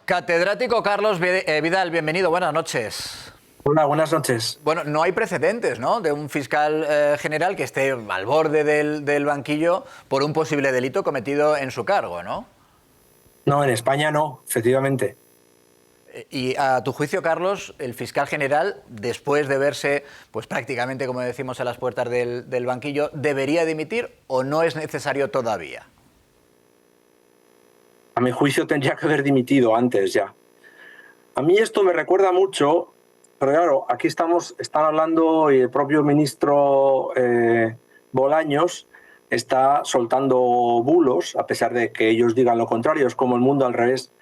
Catedrático Carlos Vidal, bienvenido, buenas noches. Hola, buenas noches. Bueno, no hay precedentes, ¿no?, de un fiscal general que esté al borde del banquillo por un posible delito cometido en su cargo, ¿no? No, en España no, efectivamente. Y a tu juicio, Carlos, el fiscal general, después de verse pues prácticamente, como decimos, a las puertas del banquillo, ¿debería dimitir o no es necesario todavía? A mi juicio tendría que haber dimitido antes ya. A mí esto me recuerda mucho, pero claro, aquí están hablando y el propio ministro Bolaños está soltando bulos, a pesar de que ellos digan lo contrario, es como el mundo al revés.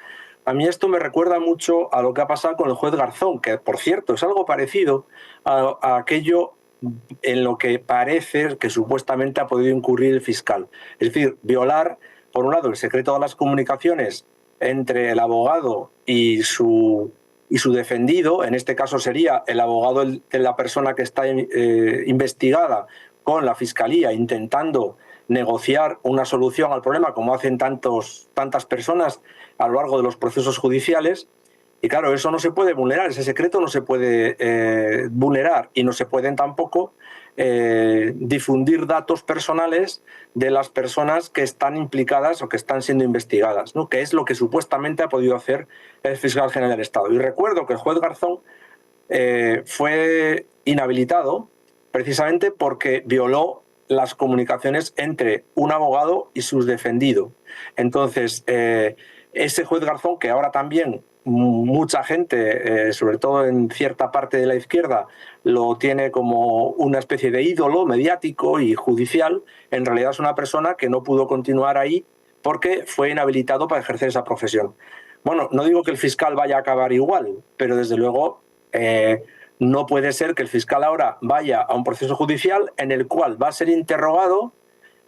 A mí esto me recuerda mucho a lo que ha pasado con el juez Garzón, que por cierto es algo parecido a aquello en lo que parece que supuestamente ha podido incurrir el fiscal. Es decir, violar, por un lado, el secreto de las comunicaciones entre el abogado y su defendido, en este caso sería el abogado de la persona que está investigada con la fiscalía, intentando negociar una solución al problema, como hacen tantas personas a lo largo de los procesos judiciales. Y claro, eso no se puede vulnerar, ese secreto no se puede vulnerar, y no se pueden tampoco difundir datos personales de las personas que están implicadas o que están siendo investigadas, ¿no?, que es lo que supuestamente ha podido hacer el fiscal general del Estado. Y recuerdo que el juez Garzón fue inhabilitado precisamente porque violó las comunicaciones entre un abogado y su defendido. Entonces, ese juez Garzón, que ahora también mucha gente, sobre todo en cierta parte de la izquierda, lo tiene como una especie de ídolo mediático y judicial, en realidad es una persona que no pudo continuar ahí porque fue inhabilitado para ejercer esa profesión. Bueno, no digo que el fiscal vaya a acabar igual, pero desde luego no puede ser que el fiscal ahora vaya a un proceso judicial en el cual va a ser interrogado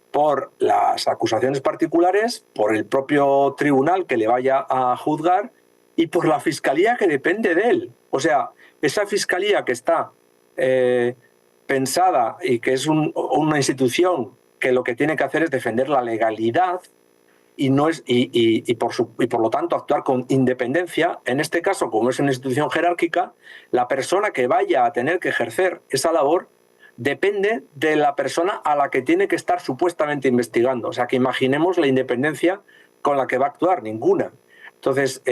por las acusaciones particulares, por el propio tribunal que le vaya a juzgar y por la fiscalía que depende de él. O sea, esa fiscalía que está pensada y que es una institución que lo que tiene que hacer es defender la legalidad y, no es, y por lo tanto actuar con independencia. En este caso, como es una institución jerárquica, la persona que vaya a tener que ejercer esa labor depende de la persona a la que tiene que estar supuestamente investigando. O sea, que imaginemos la independencia con la que va a actuar, ninguna. Entonces,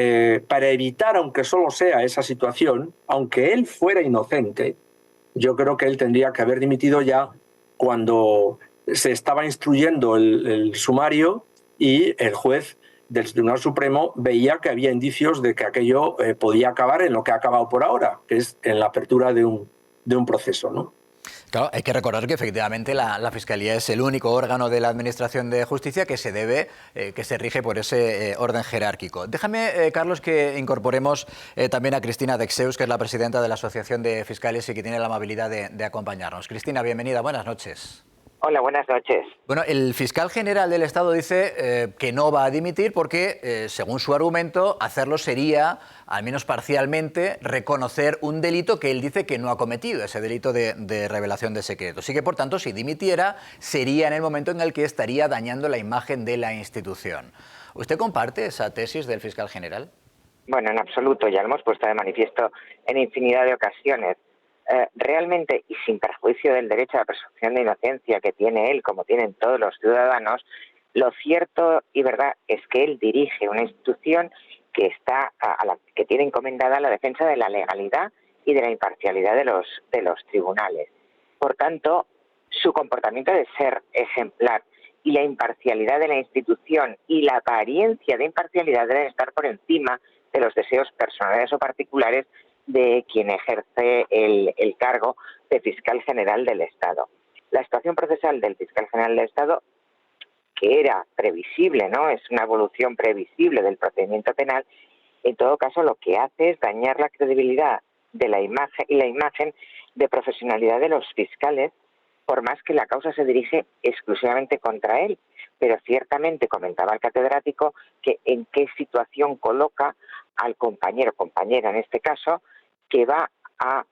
para evitar, aunque solo sea esa situación, aunque él fuera inocente, yo creo que él tendría que haber dimitido ya cuando se estaba instruyendo el sumario y el juez del Tribunal Supremo veía que había indicios de que aquello podía acabar en lo que ha acabado por ahora, que es en la apertura de un proceso, ¿no? Claro, hay que recordar que efectivamente la Fiscalía es el único órgano de la Administración de Justicia que se rige por ese orden jerárquico. Déjame, Carlos, que incorporemos también a Cristina Dexeus, que es la presidenta de la Asociación de Fiscales y que tiene la amabilidad de acompañarnos. Cristina, bienvenida, buenas noches. Hola, buenas noches. Bueno, el fiscal general del Estado dice que no va a dimitir porque, según su argumento, hacerlo sería, al menos parcialmente, reconocer un delito que él dice que no ha cometido, ese delito de revelación de secretos. Y que, por tanto, si dimitiera, sería en el momento en el que estaría dañando la imagen de la institución. ¿Usted comparte esa tesis del fiscal general? Bueno, en absoluto, ya lo hemos puesto de manifiesto en infinidad de ocasiones. Realmente, y sin perjuicio del derecho a la presunción de inocencia que tiene él, como tienen todos los ciudadanos, lo cierto y verdad es que él dirige una institución que que tiene encomendada la defensa de la legalidad y de la imparcialidad de los tribunales. Por tanto, su comportamiento debe ser ejemplar y la imparcialidad de la institución y la apariencia de imparcialidad deben estar por encima de los deseos personales o particulares de quien ejerce el cargo de fiscal general del Estado. La situación procesal del fiscal general del Estado, que era previsible, ¿no? Es una evolución previsible del procedimiento penal, en todo caso lo que hace es dañar la credibilidad de la imagen y la imagen de profesionalidad de los fiscales, por más que la causa se dirige exclusivamente contra él. Pero ciertamente comentaba el catedrático que en qué situación coloca al compañero o compañera, en este caso, que va a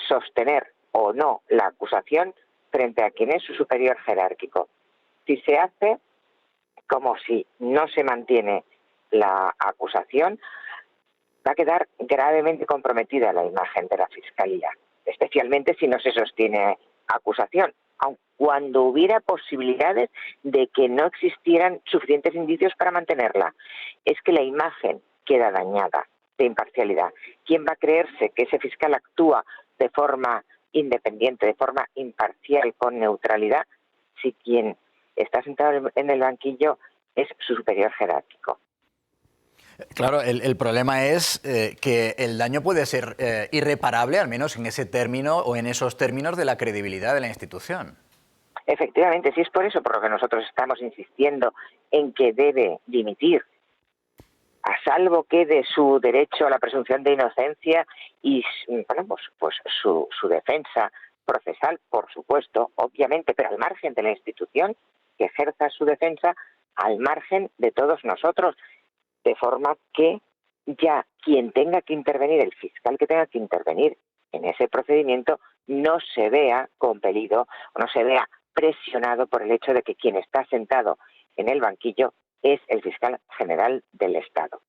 sostener o no la acusación frente a quien es su superior jerárquico. Si se hace como si no se mantiene la acusación, va a quedar gravemente comprometida la imagen de la Fiscalía, especialmente si no se sostiene acusación, aun cuando hubiera posibilidades de que no existieran suficientes indicios para mantenerla. Es que la imagen queda dañada de imparcialidad. ¿Quién va a creerse que ese fiscal actúa de forma independiente, de forma imparcial, con neutralidad, si quien está sentado en el banquillo es su superior jerárquico? Claro, el problema es que el daño puede ser irreparable, al menos en ese término o en esos términos de la credibilidad de la institución. Efectivamente, sí, es por eso por lo que nosotros estamos insistiendo en que debe dimitir, a salvo que de su derecho a la presunción de inocencia y bueno, pues su defensa procesal, por supuesto, obviamente, pero al margen de la institución que ejerza su defensa, al margen de todos nosotros, de forma que ya quien tenga que intervenir, el fiscal que tenga que intervenir en ese procedimiento, no se vea compelido o no se vea presionado por el hecho de que quien está sentado en el banquillo es el fiscal general del Estado.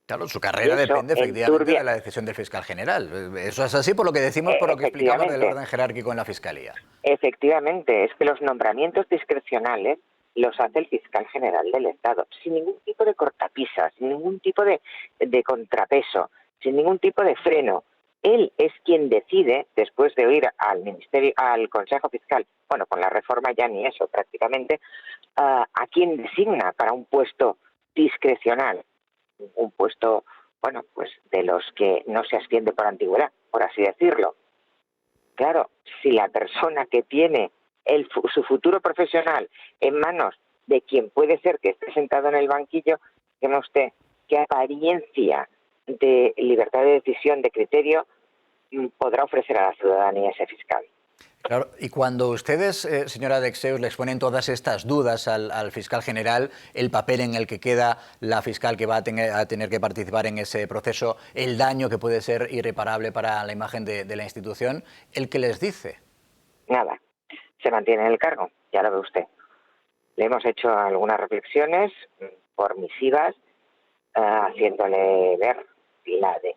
Claro, su carrera depende efectivamente de la decisión del fiscal general. Eso es así por lo que decimos, por lo que explicamos del orden jerárquico en la Fiscalía. Efectivamente, es que los nombramientos discrecionales los hace el fiscal general del Estado, sin ningún tipo de cortapisas, sin ningún tipo de contrapeso, sin ningún tipo de freno. Él es quien decide, después de oír al Ministerio, al Consejo Fiscal, bueno, con la reforma ya ni eso prácticamente, a quién designa para un puesto discrecional, un puesto, bueno, pues de los que no se asciende por antigüedad, por así decirlo. Claro, si la persona que tiene su futuro profesional en manos de quien puede ser que esté sentado en el banquillo, que no usted, qué apariencia de libertad de decisión, de criterio, podrá ofrecer a la ciudadanía ese fiscal. Claro, y cuando ustedes, señora Dexeus, le exponen todas estas dudas al fiscal general, el papel en el que queda la fiscal que va a tener que participar en ese proceso, el daño que puede ser irreparable para la imagen de la institución, ¿el qué les dice? Nada, se mantiene en el cargo, ya lo ve usted. Le hemos hecho algunas reflexiones por misivas, haciéndole ver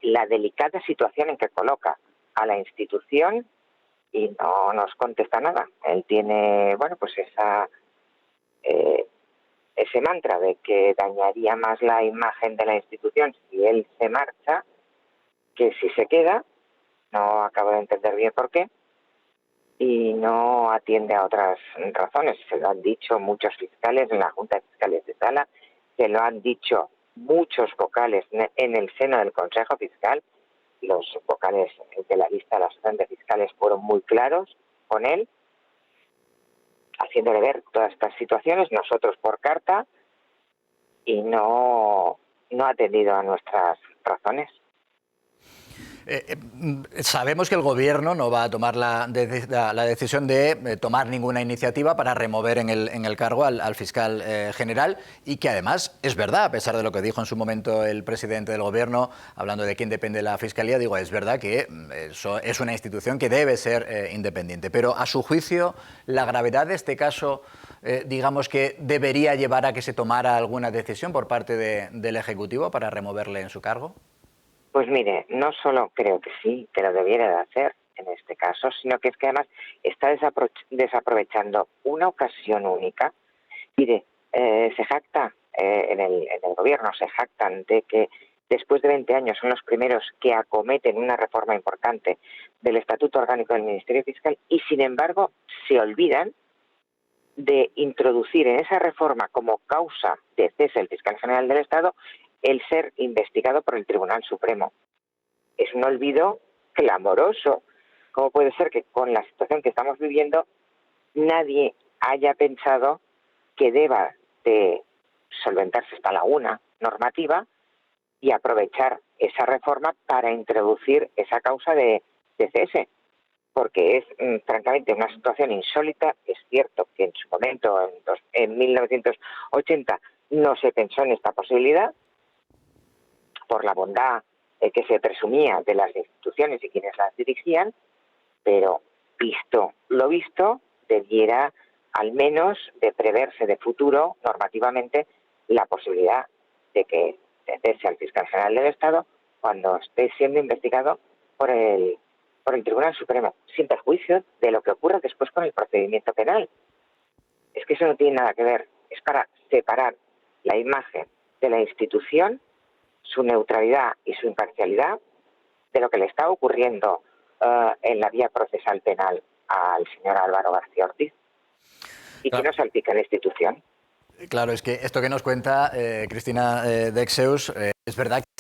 la delicada situación en que coloca a la institución y no nos contesta nada. Él tiene, bueno, pues ese mantra de que dañaría más la imagen de la institución si él se marcha que si se queda. No acabo de entender bien por qué y no atiende a otras razones. Se lo han dicho muchos fiscales en la Junta de Fiscales de Sala, se lo han dicho muchos vocales en el seno del Consejo Fiscal. Los vocales de la lista de la Asociación de Fiscales fueron muy claros con él, haciéndole ver todas estas situaciones, nosotros por carta, y no ha atendido a nuestras razones. Sabemos que el Gobierno no va a tomar la decisión de tomar ninguna iniciativa para remover en el cargo al fiscal general y que además es verdad, a pesar de lo que dijo en su momento el presidente del Gobierno, hablando de quién depende la Fiscalía, digo, es verdad que eso es una institución que debe ser independiente. Pero a su juicio, la gravedad de este caso, digamos que debería llevar a que se tomara alguna decisión por parte del Ejecutivo para removerle en su cargo. Pues mire, no solo creo que sí, que lo debiera de hacer en este caso, sino que es que además está desaprovechando una ocasión única. Mire, se jacta, en el Gobierno se jactan de que después de 20 años son los primeros que acometen una reforma importante del Estatuto Orgánico del Ministerio Fiscal y sin embargo se olvidan de introducir en esa reforma como causa de cese del fiscal general del Estado el ser investigado por el Tribunal Supremo. Es un olvido clamoroso. ¿Cómo puede ser que con la situación que estamos viviendo nadie haya pensado que deba de solventarse esta laguna normativa y aprovechar esa reforma para introducir esa causa de cese? Porque es francamente una situación insólita. Es cierto que en su momento, en 1980, no se pensó en esta posibilidad, por la bondad que se presumía de las instituciones y quienes las dirigían, pero visto lo visto, debiera al menos de preverse de futuro normativamente la posibilidad de que se cese al fiscal general del Estado cuando esté siendo investigado por el Tribunal Supremo, sin perjuicio de lo que ocurra después con el procedimiento penal. Es que eso no tiene nada que ver, es para separar la imagen de la institución, su neutralidad y su imparcialidad, de lo que le está ocurriendo en la vía procesal penal al señor Álvaro García Ortiz, y que no salpica en la institución. Claro, es que esto que nos cuenta Cristina Dexeus, es verdad que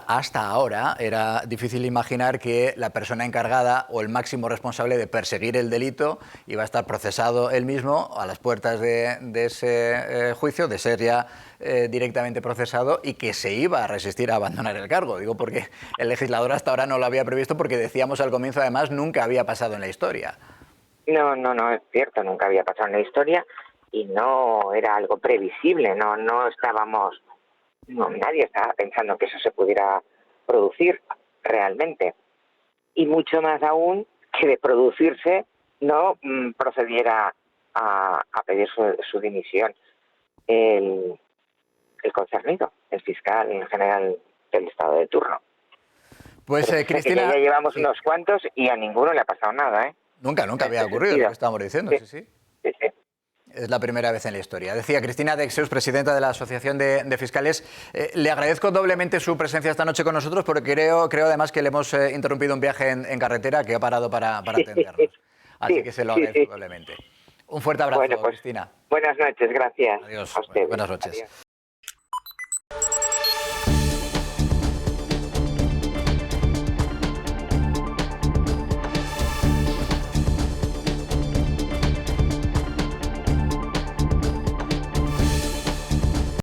hasta ahora era difícil imaginar que la persona encargada o el máximo responsable de perseguir el delito iba a estar procesado él mismo a las puertas de ese juicio, de ser ya directamente procesado, y que se iba a resistir a abandonar el cargo. Digo porque el legislador hasta ahora no lo había previsto, porque decíamos al comienzo, además, nunca había pasado en la historia. No, es cierto, nunca había pasado en la historia y no era algo previsible, nadie estaba pensando que eso se pudiera producir realmente. Y mucho más aún que de producirse no procediera a pedir su dimisión el concernido, el fiscal general del Estado de turno. Pues Cristina... Ya llevamos unos cuantos y a ninguno le ha pasado nada, ¿eh? Nunca había ocurrido lo que estamos diciendo, sí. Sí. Es la primera vez en la historia. Decía Cristina Dexeus, presidenta de la Asociación de Fiscales. Le agradezco doblemente su presencia esta noche con nosotros, porque creo además que le hemos interrumpido un viaje en carretera, que ha parado para atendernos. Así que se lo agradezco doblemente. Un fuerte abrazo, Bueno, pues, Cristina. Buenas noches, gracias. Adiós. A ustedes. Buenas noches. Adiós.